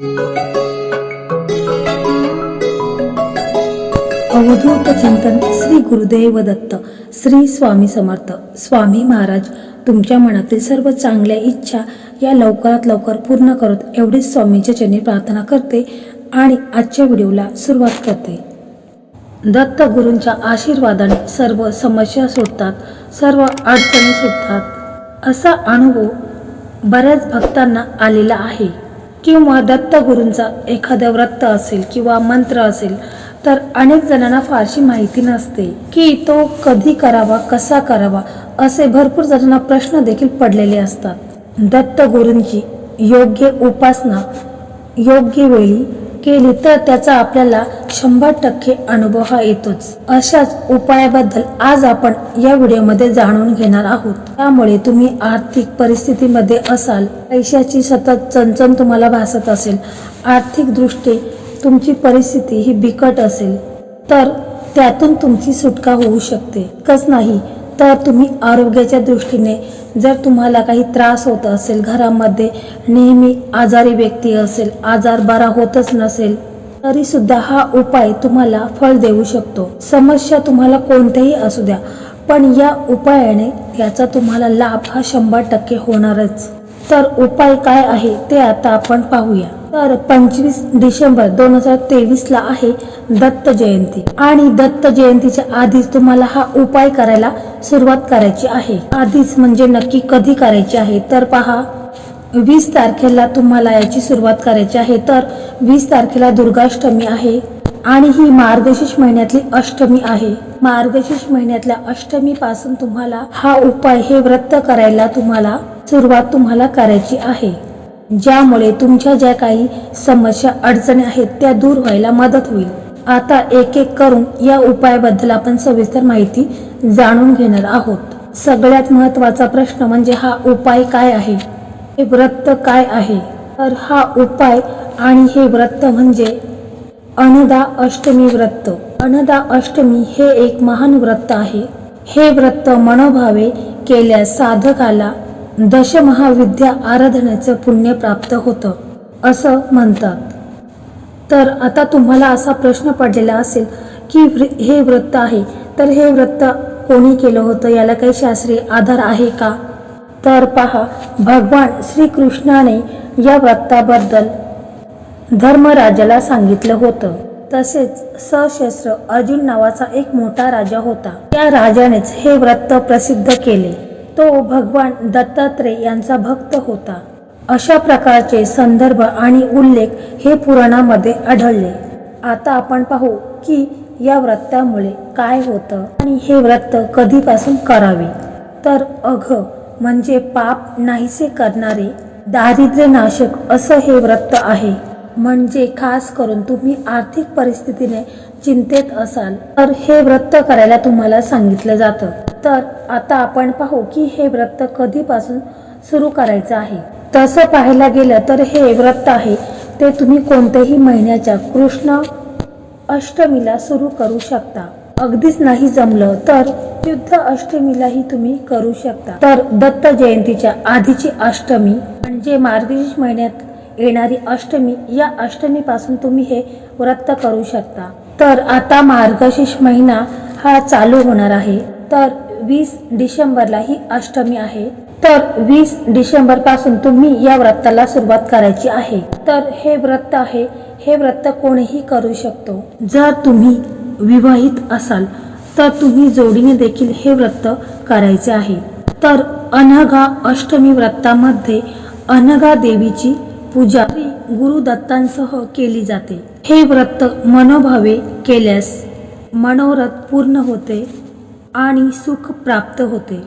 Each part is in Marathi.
अवधूत चिंतन श्री गुरुदेव दत्त. श्री स्वामी समर्थ. स्वामी महाराज तुमच्या मनातील सर्व चांगल्या इच्छा या लवकरात लवकर पूर्ण करत एवढीच स्वामींच्या चरणी प्रार्थना करते आणि आजच्या व्हिडिओला सुरुवात करते. दत्त गुरूंच्या आशीर्वादाने सर्व समस्या सुटतात, सर्व अडचणी सुटतात असा अनुभव बऱ्याच भक्तांना आलेला आहे. किंवा दत्त गुरूंचा एखादा व्रत असेल किंवा मंत्र असेल तर अनेक जणांना फारशी माहिती नसते की तो कधी करावा, कसा करावा असे भरपूर जणांना प्रश्न देखील पडलेले असतात. दत्त गुरूंची योग्य उपासना योग्य वेळी केली तर त्याचा आपल्याला 100% अनुभव हा येतोच. अशाच उपायाबद्दल आज आपण या व्हिडिओमध्ये जाणून घेणार आहोत. त्यामुळे तुम्ही आर्थिक परिस्थितीमध्ये असाल, पैशाची सतत चणचण तुम्हाला भासत असेल, आर्थिक दृष्टी तुमची परिस्थिती ही बिकट असेल तर त्यातून तुमची सुटका होऊ शकते. इतकंच नाही तर तुम्ही आरोग्याच्या दृष्टीने जर तुम्हाला काही त्रास होत असेल, घरामध्ये नेहमी आजारी व्यक्ती असेल, आजार बरा होतच नसेल तरी सुद्धा हा उपाय तुम्हाला फळ देऊ शकतो. समस्या तुम्हाला कोणत्याही असू द्या पण या उपायाने याचा तुम्हाला लाभ हा 100% होणारच. तर उपाय काय आहे ते आता आपण पाहूया. तर 25 डिसेंबर 2023 ला आहे दत्त जयंती आणि दत्त जयंतीच्या आधीच तुम्हाला हा उपाय करायला सुरुवात करायची आहे. आधीच म्हणजे नक्की कधी करायची आहे तर पहा, 20 तारखेला तुम्हाला याची सुरुवात करायची आहे. तर 20 तारखेला दुर्गाष्टमी आहे आणि ही मार्गशीर्ष महिन्यातली अष्टमी आहे. मार्गशीर्ष महिन्यातल्या अष्टमी पासून तुम्हाला हा उपाय हे व्रत करायला सुरुवात करायची आहे. ज्यामुळे तुमच्या ज्या काही समस्या अडचणी आहेत त्या दूर व्हायला मदत होईल. आता एक एक करून या उपायाबद्दल आपण सविस्तर माहिती जाणून घेणार आहोत. सगळ्यात महत्त्वाचा प्रश्न म्हणजे हा उपाय काय आहे, हे व्रत काय आहे. तर हा उपाय आणि हे व्रत म्हणजे अनघा अष्टमी व्रत. अनघा अष्टमी हे एक महान व्रत आहे. हे व्रत मनोभावे केल्यास साधकाला दशमहाविद्या आराधनेचं पुण्य प्राप्त होतं असं म्हणतात. तर आता तुम्हाला असा प्रश्न पडलेला असेल की हे व्रत आहे तर हे व्रत कोणी केलं होतं, याला काही शास्त्रीय आधार आहे का. तर पहा, भगवान श्रीकृष्णाने या व्रताबद्दल धर्मराजाला सांगितलं होतं. तसेच सशस्त्र अर्जुन नावाचा एक मोठा राजा होता. त्या राजानेच हे व्रत प्रसिद्ध केले. तो भगवान दत्तात्रय यांचा भक्त होता. अशा प्रकारचे संदर्भ आणि उल्लेख हे पुराणामध्ये आढळले. आता आपण पाहू की या व्रतामुळे काय होतं आणि हे व्रत कधीपासून करावे. तर अघ म्हणजे पाप नाहीसे करणारे, दारिद्र्य नाशक असं हे व्रत आहे. म्हणजे खास करून तुम्ही आर्थिक परिस्थितीने चिंतेत असाल तर हे व्रत करायला तुम्हाला सांगितलं जातं. तर आता आपण पाहू की हे व्रत कधीपासून सुरू करायचं आहे. तसं पाहायला गेलं तर हे व्रत आहे ते तुम्ही कोणत्याही महिन्याच्या कृष्ण अष्टमीला सुरू करू शकता. अगदीच नाही जमलं तर शुद्ध अष्टमीलाही तुम्ही करू शकता. तर दत्त जयंतीच्या आधीची अष्टमी म्हणजे मार्गशीर्ष महिन्यात येणारी अष्टमी, या अष्टमीपासून तुम्ही हे व्रत करू शकता. तर आता मार्गशीर्ष महिना हा चालू होणार आहे. तर 20 डिसेंबरला ही अष्टमी आहे. तर 20 डिसेंबर पासून तुम्ही या व्रताला सुरुवात करायची आहे. तर हे व्रत आहे, हे व्रत कोणीही करू शकतो. जर तुम्ही विवाहित असाल तर तुम्ही जोडीने देखील हे व्रत करायचे आहे. तर अनघा अष्टमी व्रतामध्ये अनघा देवीची पूजा गुरुदत्तांसह केली जाते. हे व्रत मनोभावे केल्यास मनोरथ पूर्ण होते आणि सुख प्राप्त होते.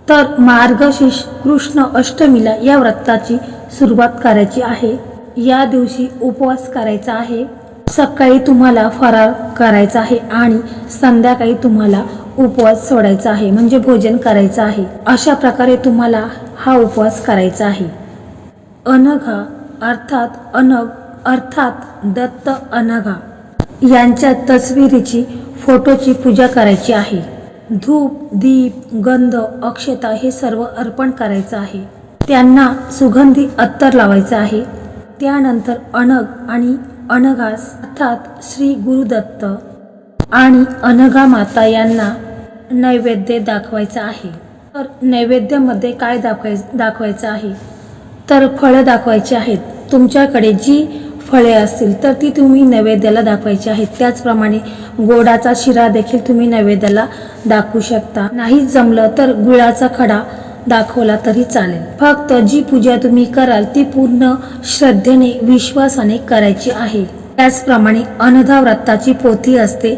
तर मार्गशीर्ष कृष्ण अष्टमीला या व्रताची सुरुवात करायची आहे. या दिवशी उपवास करायचा आहे. सकाळी तुम्हाला फराळ करायचा आहे आणि संध्याकाळी तुम्हाला उपवास सोडायचा आहे, म्हणजे भोजन करायचं आहे. अशा प्रकारे तुम्हाला हा उपवास करायचा आहे. अनघा अर्थात दत्त अनघा यांच्या तस्वीरीची फोटोची पूजा करायची आहे. धूप, दीप, गंध, अक्षता हे सर्व अर्पण करायचं आहे. त्यांना सुगंधी अत्तर लावायचं आहे. त्यानंतर अनग आणि अनघास अर्थात श्री गुरुदत्त आणि अनघा माता यांना नैवेद्य दाखवायचा आहे। तर नैवेद्यामध्ये काय दाखवायचं आहे, तर फळं दाखवायची आहेत। तुमच्याकडे जी फळे असतील तर ती तुम्ही नैवेद्याला दाखवायची आहेत। त्याचप्रमाणे गोडाचा शिरा देखील तुम्ही नैवेद्याला दाखवू शकता। नाही जमलं तर गुळाचा खडा दाखवला तरी चालेल। फक्त जी पूजा तुम्ही कराल ती पूर्ण श्रद्धेने विश्वासाने करायची आहे। त्याचप्रमाणे अनघा व्रताची पोथी असते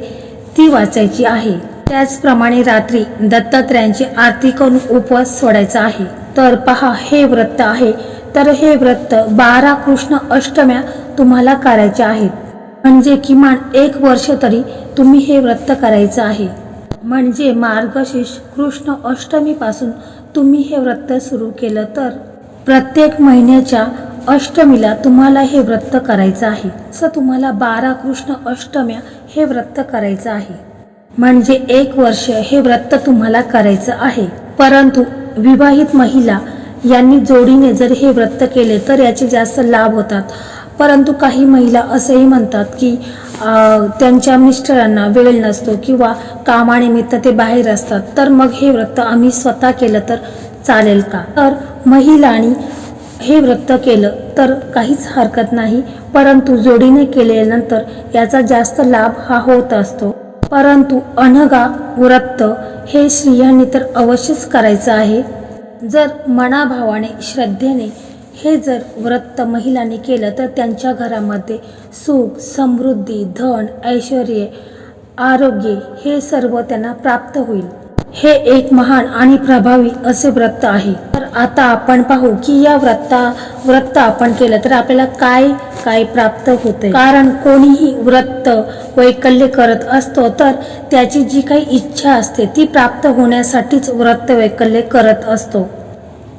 ती वाचायची आहे। त्याचप्रमाणे रात्री दत्तात्रयांची आरती करून उपवास सोडायचा आहे। तर पहा, हे व्रत आहे तर हे व्रत 12 कृष्ण अष्टम्या तुम्हाला करायच्या आहेत। म्हणजे किमान 1 वर्ष तरी तुम्ही हे व्रत करायचं आहे। म्हणजे मार्गशीर्ष कृष्ण अष्टमी पासून तुम्ही हे व्रत सुरू केलं तर प्रत्येक महिन्याच्या अष्टमीला तुम्हाला हे व्रत करायचं आहे। असं तुम्हाला 12 कृष्ण अष्टम्या हे व्रत करायचं आहे। म्हणजे 1 वर्ष हे व्रत तुम्हाला करायचं आहे। परंतु विवाहित महिला यांनी जोडीने जर हे व्रत केले तर याचे जास्त लाभ होतात। परंतु काही महिला असेही म्हणतात की त्यांच्या मिस्टरांना वेळ नसतो किंवा कामानिमित्त ते बाहेर असतात, तर मग हे व्रत आम्ही स्वतः केलं तर चालेल का? तर महिलांनी हे व्रत केलं तर काहीच हरकत नाही, परंतु जोडीने केल्यानंतर याचा जास्त लाभ हा होत असतो। परंतु अनघा व्रत हे स्त्रियांनी तर अवश्यच करायचं आहे। जर मनाभावाने श्रद्धेने हे जर व्रत महिलांनी केलं तर त्यांच्या घरामध्ये सुख, समृद्धी, धन, ऐश्वर्य, आरोग्य हे सर्व त्यांना प्राप्त होईल। हे एक महान आणि प्रभावी असे व्रत आहे। तर आता आपण पाहू की या व्रत आपण केलं तर आपल्याला काय काय प्राप्त होते। कारण कोणीही व्रत वैकल्य करत असतो तर त्याची जी काही इच्छा असते ती प्राप्त होण्यासाठीच व्रत वैकल्य करत असतो।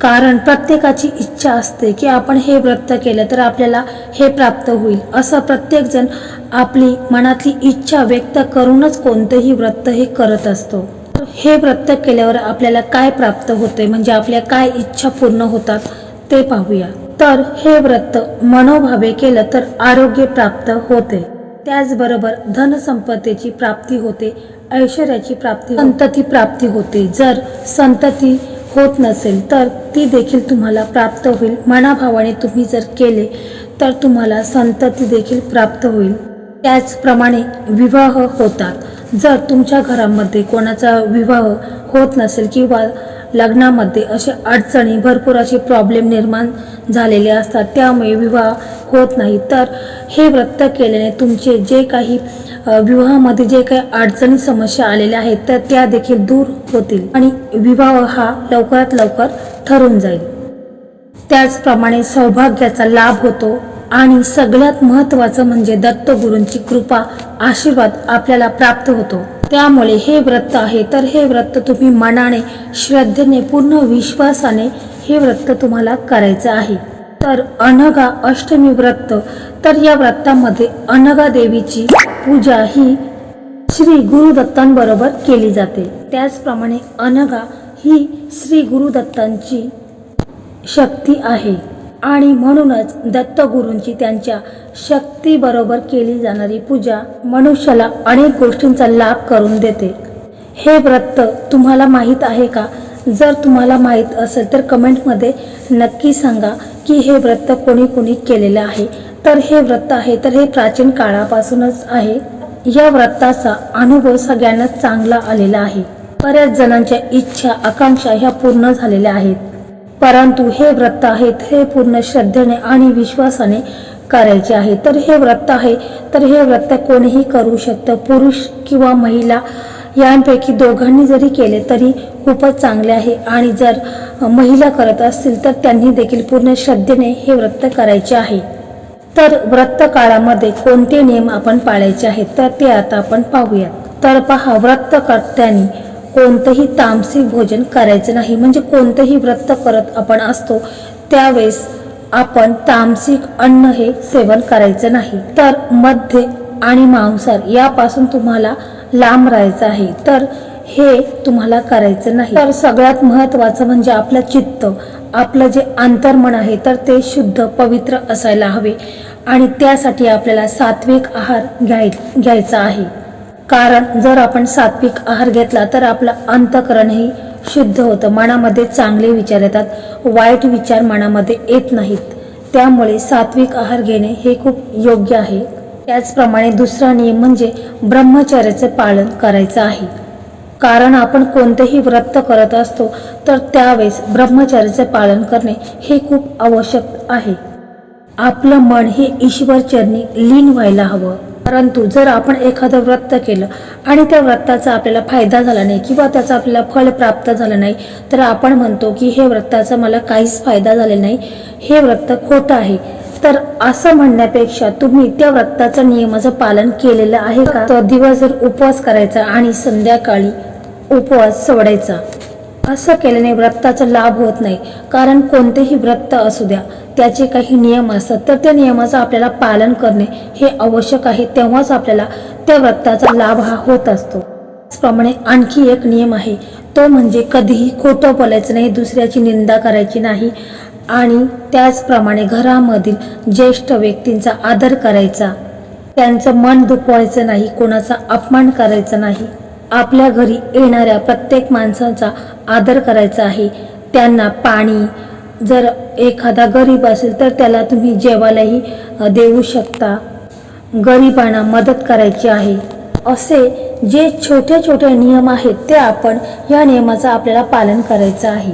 कारण प्रत्येकाची इच्छा असते की आपण हे व्रत केलं तर आपल्याला हे प्राप्त होईल। असं प्रत्येक जण आपली मनातली इच्छा व्यक्त करूनच कोणतेही व्रत हे करत असतो। हे व्रत केल्यावर आपल्याला काय प्राप्त होते, म्हणजे आपल्या काय इच्छा पूर्ण होतात ते पाहूया। तर हे व्रत मनोभावे केलं तर आरोग्य प्राप्त होते, त्याचबरोबर धनसंपत्तीची प्राप्ती होते, ऐश्वर्याची प्राप्ती, संतती प्राप्ती होते। जर संतती होत नसेल तर ती देखील तुम्हाला प्राप्त होईल। मनाभावाने तुम्ही जर केले तर तुम्हाला संतती देखील प्राप्त होईल। त्याचप्रमाणे विवाह होतात। जर तुमच्या घरामध्ये कोणाचा विवाह होत नसेल किंवा लग्नामध्ये अशा अडचणी, भरपूर असे प्रॉब्लेम निर्माण झालेले असतात, त्यामुळे विवाह होत नाही, तर हे व्रत केल्याने तुमचे जे काही विवाहामध्ये जे काही अडचणी, समस्या आलेल्या आहेत तर त्या देखील दूर होतील आणि विवाह हा लवकरात लवकर ठरून जाईल। त्याचप्रमाणे सौभाग्याचा लाभ होतो आणि सगळ्यात महत्त्वाचं म्हणजे दत्तगुरूंची कृपा, आशीर्वाद आपल्याला प्राप्त होतो। त्यामुळे हे व्रत आहे तर हे व्रत तुम्ही मनाने, श्रद्धेने, पूर्ण विश्वासाने हे व्रत तुम्हाला करायचं आहे। तर अनघा अष्टमी व्रत, तर या व्रतामध्ये अनघा देवीची पूजा ही श्री गुरुदत्तांबरोबर केली जाते। त्याचप्रमाणे अनघा ही श्री गुरुदत्तांची शक्ती आहे आणि म्हणूनच दत्तगुरूंची त्यांच्या शक्तीबरोबर केली जाणारी पूजा मनुष्याला अनेक गोष्टींचा लाभ करून देते। हे व्रत तुम्हाला माहीत आहे का? जर तुम्हाला माहीत असेल तर कमेंटमध्ये नक्की सांगा की हे व्रत कोणी कोणी केलेलं आहे। तर हे व्रत आहे तर हे प्राचीन काळापासूनच आहे। या व्रताचा अनुभव सगळ्यांना चांगला आलेला आहे। बऱ्याच जणांच्या इच्छा, आकांक्षा ह्या पूर्ण झालेल्या आहेत। परंतु हे व्रत आहे हे पूर्ण श्रद्धेने आणि विश्वासाने करायचे आहे। तर हे व्रत आहे तर हे व्रत कोणीही करू शकतं, पुरुष किंवा महिला यांपैकी दोघांनी जरी केले तरी खूपच चांगले आहे। आणि जर महिला करत असतील तर त्यांनी देखील पूर्ण श्रद्धेने हे व्रत करायचे आहे। तर व्रत काळामध्ये कोणते नियम आपण पाळायचे आहेत तर ते आता आपण पाहूयात। तर पहा, व्रत करताना कोणतंही तामसिक भोजन करायचं नाही। म्हणजे कोणतंही व्रत करत आपण असतो त्यावेळेस आपण तामसिक अन्न हे सेवन करायचं नाही। तर मद्य आणि मांसाहार यापासून तुम्हाला लांब राहायचं आहे। तर हे तुम्हाला करायचं नाही। तर सगळ्यात महत्त्वाचं म्हणजे आपलं चित्त, आपलं जे अंतर्मन आहे तर ते शुद्ध पवित्र असायला हवे आणि त्यासाठी आपल्याला सात्विक आहार घ्यायचा आहे। कारण जर आपण सात्विक आहार घेतला तर आपलं अंतःकरणही शुद्ध होतं, मनामध्ये चांगले विचार येतात, वाईट विचार मनामध्ये येत नाहीत। त्यामुळे सात्विक आहार घेणे हे खूप योग्य आहे। त्याचप्रमाणे दुसरा नियम म्हणजे ब्रह्मचर्याचे पालन करायचं आहे। कारण आपण कोणतेही व्रत करत असतो तर त्यावेळेस ब्रह्मचर्याचे पालन करणे हे खूप आवश्यक आहे। आपलं मन हे ईश्वर चरणी लीन व्हायला हवं। परंतु जर आपण एखादं व्रत केलं आणि त्या व्रताचा आपल्याला फायदा झाला नाही किंवा त्याचा आपल्याला फळ प्राप्त झालं नाही तर आपण म्हणतो की हे व्रताचा मला काहीच फायदा झालेला नाही, हे व्रत खोटं आहे। तर असं म्हणण्यापेक्षा तुम्ही त्या व्रताच्या नियमाचं पालन केलेलं आहे का? तर दिवसभर उपवास करायचा आणि संध्याकाळी उपवास सोडायचा। असं केल्याने व्रताचा लाभ होत नाही। कारण कोणतेही व्रत असू द्या त्याचे काही नियम असतात तर त्या नियमाचं आपल्याला पालन करणे हे आवश्यक आहे, तेव्हाच आपल्याला त्या व्रताचा लाभ हा होत असतो। त्याचप्रमाणे आणखी एक नियम आहे, तो म्हणजे कधीही खोटं बोलायचं नाही, दुसऱ्याची निंदा करायची नाही आणि त्याचप्रमाणे घरामधील ज्येष्ठ व्यक्तींचा आदर करायचा, त्यांचं मन दुखवायचं नाही, कोणाचा अपमान करायचा नाही। आपल्या घरी येणाऱ्या प्रत्येक माणसाचा आदर करायचा आहे, त्यांना पाणी, जर एखादा गरीब असेल तर त्याला तुम्ही जेवायलाही देऊ शकता, गरिबांना मदत करायची आहे। असे जे छोटे छोटे नियम आहेत ते आपण या नियमाचं आपल्याला पालन करायचं आहे।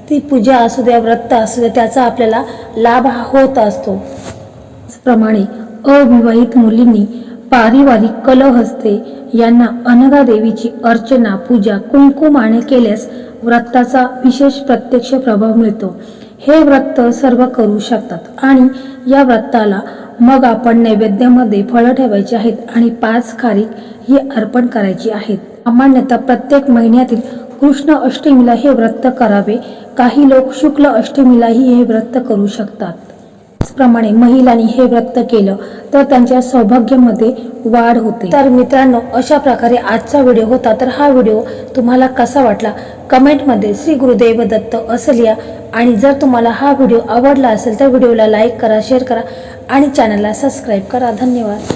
ती पूजा असू द्या, व्रत असू द्या, त्याचा आपल्याला लाभ होत असतो। त्याचप्रमाणे अविवाहित मुलींनी पारिवारिक कलहस्ते यांना अनघा देवीची अर्चना, पूजा कुंकुमाने केल्यास व्रताचा विशेष प्रत्यक्ष प्रभाव मिळतो। हे व्रत सर्व करू शकतात आणि या व्रताला मग आपण नैवेद्यामध्ये फळं ठेवायची आहेत आणि 5 खारीक ही अर्पण करायची आहेत। सामान्यतः प्रत्येक महिन्यातील कृष्ण अष्टमीला हे व्रत करावे, काही लोक शुक्ल अष्टमीलाही हे व्रत करू शकतात। त्याचप्रमाणे महिलांनी हे व्रत केलं तर त्यांच्या सौभाग्यामध्ये वाढ होते। तर मित्रांनो, अशा प्रकारे आजचा व्हिडिओ होता। तर हा व्हिडिओ तुम्हाला कसा वाटला कमेंटमध्ये श्री गुरुदेव दत्त असं लिहा आणि जर तुम्हाला हा व्हिडिओ आवडला असेल तर व्हिडिओला लाईक करा, शेअर करा आणि चॅनलला सबस्क्राईब करा। धन्यवाद।